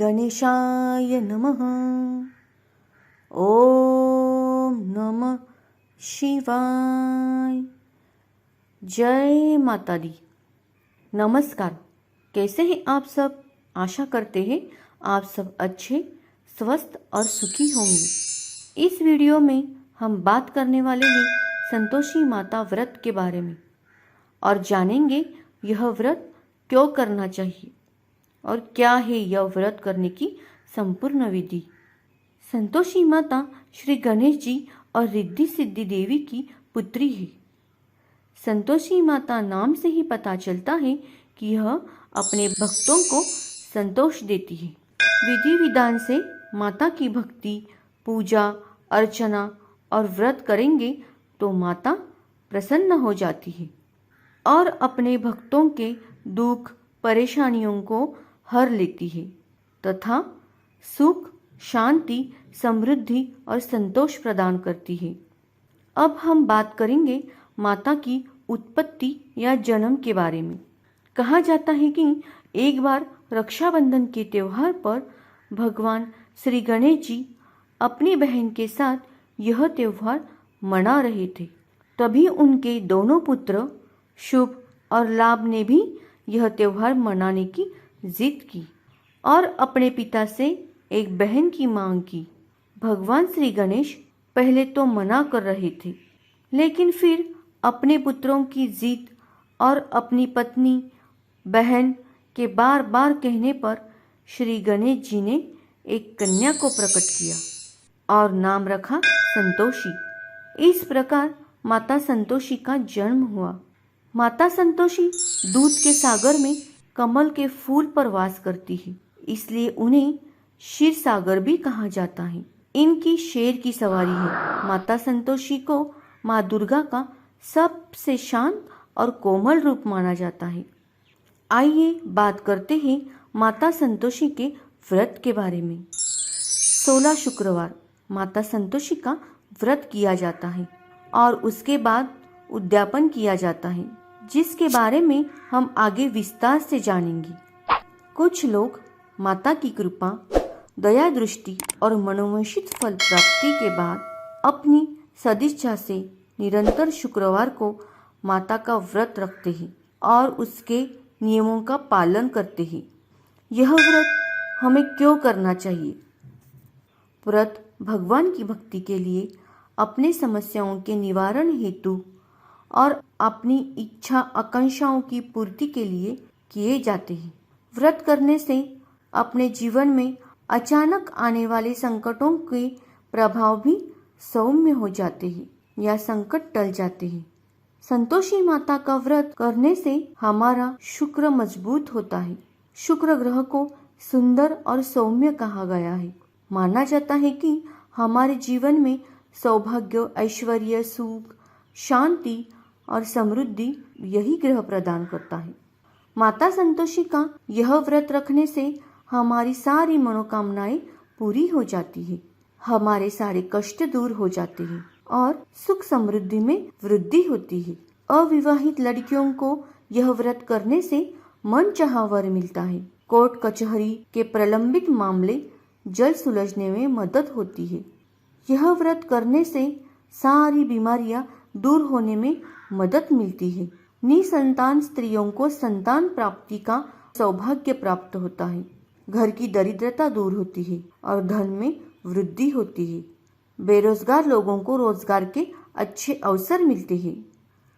गणेशाय नमः। ओम नमः शिवाय। जय माता दी। नमस्कार, कैसे हैं आप सब? आशा करते हैं आप सब अच्छे, स्वस्थ और सुखी होंगे। इस वीडियो में हम बात करने वाले हैं संतोषी माता व्रत के बारे में और जानेंगे यह व्रत क्यों करना चाहिए और क्या है यह व्रत करने की संपूर्ण विधि। संतोषी माता श्री गणेश जी और रिद्धि सिद्धि देवी की पुत्री है। संतोषी माता नाम से ही पता चलता है कि यह अपने भक्तों को संतोष देती है। विधि विधान से माता की भक्ति, पूजा, अर्चना और व्रत करेंगे तो माता प्रसन्न हो जाती है और अपने भक्तों के दुख परेशानियों को हर लेती है तथा सुख, शांति, समृद्धि और संतोष प्रदान करती है। अब हम बात करेंगे माता की उत्पत्ति या जन्म के बारे में। कहा जाता है कि एक बार रक्षाबंधन के त्योहार पर भगवान श्री गणेश जी अपनी बहन के साथ यह त्योहार मना रहे थे। तभी उनके दोनों पुत्र शुभ और लाभ ने भी यह त्योहार मनाने की जिद की और अपने पिता से एक बहन की मांग की। भगवान श्री गणेश पहले तो मना कर रहे थे, लेकिन फिर अपने पुत्रों की जिद और अपनी पत्नी बहन के बार बार कहने पर श्री गणेश जी ने एक कन्या को प्रकट किया और नाम रखा संतोषी। इस प्रकार माता संतोषी का जन्म हुआ। माता संतोषी दूध के सागर में कमल के फूल पर वास करती है, इसलिए उन्हें क्षीर सागर भी कहा जाता है। इनकी शेर की सवारी है। माता संतोषी को माँ दुर्गा का सबसे शांत और कोमल रूप माना जाता है। आइए बात करते हैं माता संतोषी के व्रत के बारे में। 16 शुक्रवार माता संतोषी का व्रत किया जाता है और उसके बाद उद्यापन किया जाता है, जिसके बारे में हम आगे विस्तार से जानेंगे। कुछ लोग माता की कृपा, दया दृष्टि और मनोवांछित फल प्राप्ति के बाद अपनी सदिच्छा से निरंतर शुक्रवार को माता का व्रत रखते हैं और उसके नियमों का पालन करते हैं। यह व्रत हमें क्यों करना चाहिए? व्रत भगवान की भक्ति के लिए, अपने समस्याओं के निवारण हेतु और अपनी इच्छा आकांक्षाओं की पूर्ति के लिए किए जाते हैं। व्रत करने से अपने जीवन में अचानक आने वाले संकटों के प्रभाव भी सौम्य हो जाते हैं या संकट टल जाते हैं। संतोषी माता का व्रत करने से हमारा शुक्र मजबूत होता है। शुक्र ग्रह को सुंदर और सौम्य कहा गया है। माना जाता है कि हमारे जीवन में सौभाग्य, ऐश्वर्य, सुख, शांति और समृद्धि यही ग्रह प्रदान करता है। माता संतोषी का यह व्रत रखने से हमारी सारी मनोकामनाएं पूरी हो जाती है, हमारे सारे कष्ट दूर हो जाते हैं और सुख समृद्धि में वृद्धि होती है। अविवाहित लड़कियों को यह व्रत करने से मनचाहा वर मिलता है। कोर्ट कचहरी के प्रलंबित मामले जल्द सुलझने में मदद होती है। यह व्रत करने से सारी बीमारियां दूर होने में मदद मिलती है। निसंतान स्त्रियों को संतान प्राप्ति का सौभाग्य प्राप्त होता है। घर की दरिद्रता दूर होती है और धन में वृद्धि होती है। बेरोजगार लोगों को रोजगार के अच्छे अवसर मिलते हैं।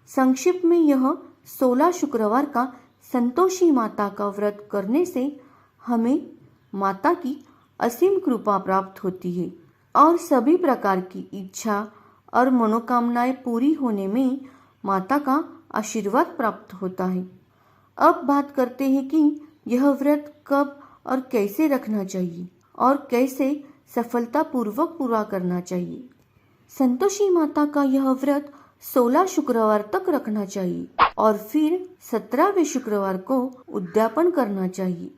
संक्षिप्त में यह 16 शुक्रवार का संतोषी माता का व्रत करने से हमें माता की असीम कृपा प्राप्त होती है और सभी प्रकार की इच्छा और मनोकामनाएं पूरी होने में माता का आशीर्वाद प्राप्त होता है। अब बात करते हैं कि यह व्रत कब और कैसे रखना चाहिए और कैसे सफलतापूर्वक पूरा करना चाहिए। संतोषी माता का यह व्रत 16 शुक्रवार तक रखना चाहिए और फिर 17वें शुक्रवार को उद्यापन करना चाहिए।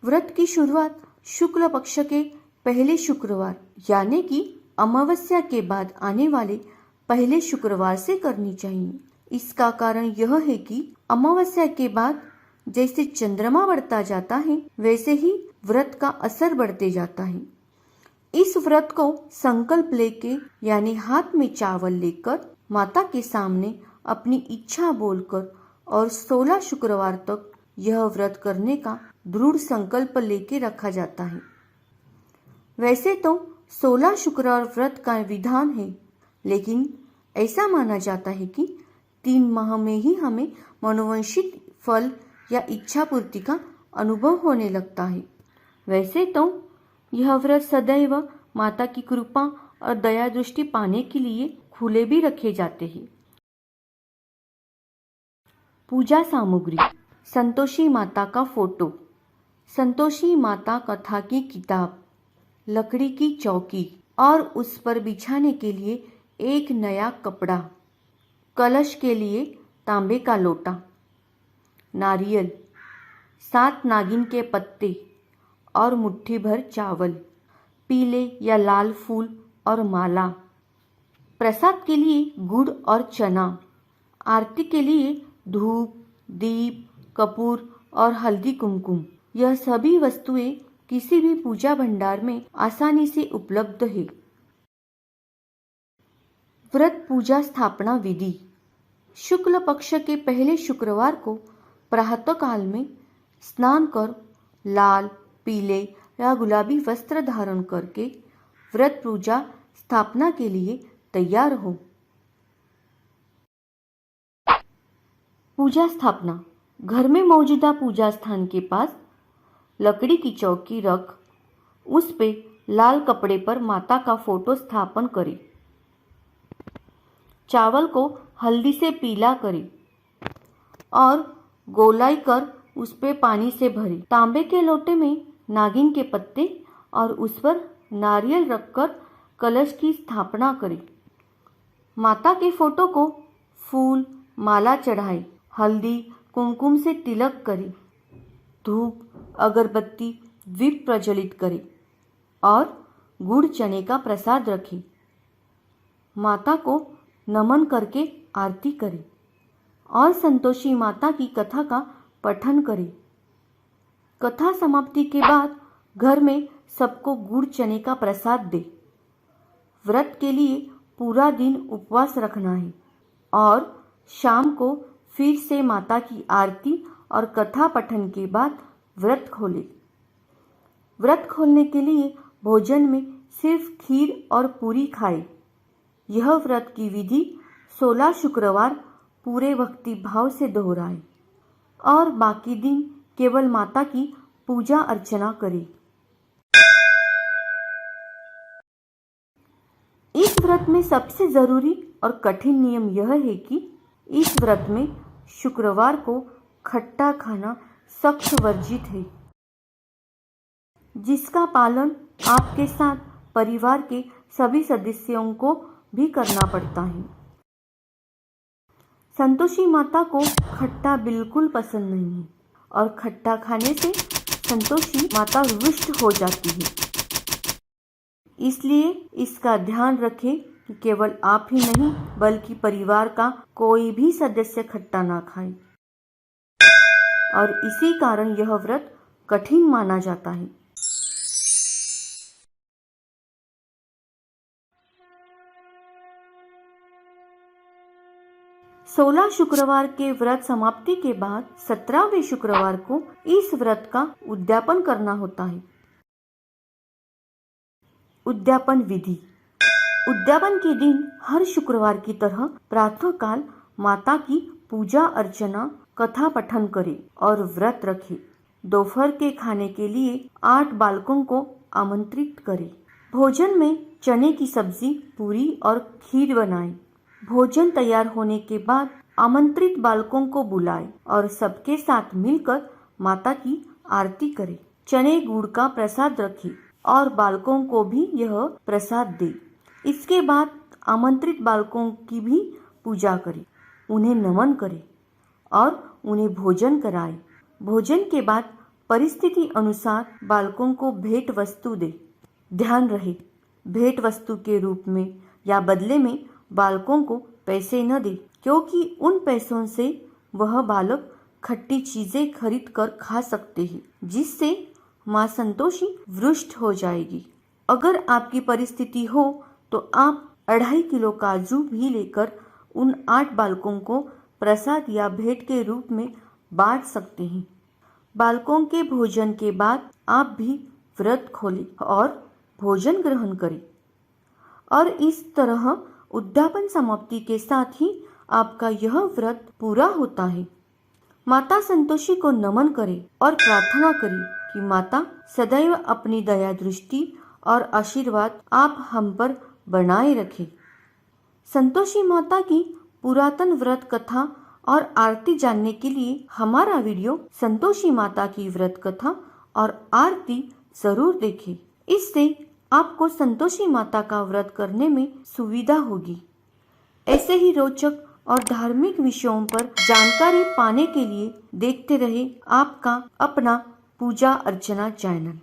व्रत की शुरुआत शुक्ल पक्ष के पहले शुक्रवार यानी कि अमावस्या के बाद आने वाले पहले शुक्रवार से करनी चाहिए। इसका कारण यह है कि अमावस्या के बाद जैसे चंद्रमा बढ़ता जाता है वैसे ही व्रत का असर बढ़ते जाता है। इस व्रत को संकल्प लेके यानी हाथ में चावल लेकर माता के सामने अपनी इच्छा बोलकर और 16 शुक्रवार तक यह व्रत करने का दृढ़ संकल्प लेके रखा जाता है। वैसे तो 16 शुक्रवार व्रत का विधान है, लेकिन ऐसा माना जाता है कि 3 माह में ही हमें मनोवांछित फल या इच्छा पूर्ति का अनुभव होने लगता है। वैसे तो यह व्रत सदैव माता की कृपा और दया दृष्टि पाने के लिए खुले भी रखे जाते हैं। पूजा सामग्री: संतोषी माता का फोटो, संतोषी माता कथा की किताब, लकड़ी की चौकी और उस पर बिछाने के लिए एक नया कपड़ा, कलश के लिए तांबे का लोटा, नारियल, 7 नागिन के पत्ते और मुट्ठी भर चावल, पीले या लाल फूल और माला, प्रसाद के लिए गुड़ और चना, आरती के लिए धूप, दीप, कपूर और हल्दी कुमकुम। यह सभी वस्तुएं किसी भी पूजा भंडार में आसानी से उपलब्ध है। व्रत पूजा स्थापना विधि: शुक्ल पक्ष के पहले शुक्रवार को प्रातः काल में स्नान कर लाल, पीले या गुलाबी वस्त्र धारण करके व्रत पूजा स्थापना के लिए तैयार हो। पूजा स्थापना: घर में मौजूदा पूजा स्थान के पास लकड़ी की चौकी रख उस पे लाल कपड़े पर माता का फोटो स्थापन करें। चावल को हल्दी से पीला करें और गोलाई कर उस पे पानी से भरें। तांबे के लोटे में नागिन के पत्ते और उस पर नारियल रखकर कलश की स्थापना करें। माता के फोटो को फूल माला चढ़ाएं, हल्दी कुमकुम से तिलक करें, धूप अगरबत्ती दीप प्रज्वलित करें और गुड़ चने का प्रसाद रखें। माता को नमन करके आरती करें और संतोषी माता की कथा का पठन करें। कथा समाप्ति के बाद घर में सबको गुड़ चने का प्रसाद दे। व्रत के लिए पूरा दिन उपवास रखना है और शाम को फिर से माता की आरती और कथा पठन के बाद व्रत खोले। व्रत खोलने के लिए भोजन में सिर्फ खीर और पूरी खाए। यह व्रत की विधि 16 शुक्रवार पूरे भक्ति भाव से दोहराए और बाकी दिन केवल माता की पूजा अर्चना करें। इस व्रत में सबसे जरूरी और कठिन नियम यह है कि इस व्रत में शुक्रवार को खट्टा खाना सख्त वर्जित है, जिसका पालन आपके साथ परिवार के सभी सदस्यों को भी करना पड़ता है। संतोषी माता को खट्टा बिल्कुल पसंद नहीं है और खट्टा खाने से संतोषी माता रुष्ट हो जाती है। इसलिए इसका ध्यान रखें कि केवल आप ही नहीं बल्कि परिवार का कोई भी सदस्य खट्टा ना खाए और इसी कारण यह व्रत कठिन माना जाता है। सोलह शुक्रवार के व्रत समाप्ति के बाद 17वें शुक्रवार को इस व्रत का उद्यापन करना होता है। उद्यापन विधि: उद्यापन के दिन हर शुक्रवार की तरह प्रातः काल माता की पूजा अर्चना कथा पठन करें और व्रत रखें। दोपहर के खाने के लिए 8 बालकों को आमंत्रित करें। भोजन में चने की सब्जी, पूरी और खीर बनाएं। भोजन तैयार होने के बाद आमंत्रित बालकों को बुलाएं और सबके साथ मिलकर माता की आरती करें। चने गुड़ का प्रसाद रखें और बालकों को भी यह प्रसाद दें। इसके बाद आमंत्रित बालकों की भी पूजा करें, उन्हें नमन करें और उन्हें भोजन कराएं। भोजन के बाद परिस्थिति अनुसार बालकों को भेंट वस्तु दें। ध्यान रहे, भेंट वस्तु के रूप में या बदले में बालकों को पैसे न दें, क्योंकि उन पैसों से वह बालक खट्टी चीजें खरीद कर खा सकते हैं, जिससे माँ संतोषी रुष्ट हो जाएगी। अगर आपकी परिस्थिति हो तो आप 2.5 किलो काजू भी लेकर उन 8 बालकों को प्रसाद या भेंट के रूप में बांट सकते हैं। बालकों के भोजन के बाद आप भी व्रत खोलें और भोजन ग्रहण करें और इस तरह उद्यापन समाप्ति के साथ ही आपका यह व्रत पूरा होता है। माता संतोषी को नमन करें और प्रार्थना करें कि माता सदैव अपनी दया दृष्टि और आशीर्वाद आप हम पर बनाए रखें। संतोषी माता की पुरातन व्रत कथा और आरती जानने के लिए हमारा वीडियो संतोषी माता की व्रत कथा और आरती जरूर देखें। इससे आपको संतोषी माता का व्रत करने में सुविधा होगी। ऐसे ही रोचक और धार्मिक विषयों पर जानकारी पाने के लिए देखते रहे आपका अपना पूजा अर्चना चैनल।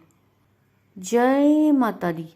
जय माता दी।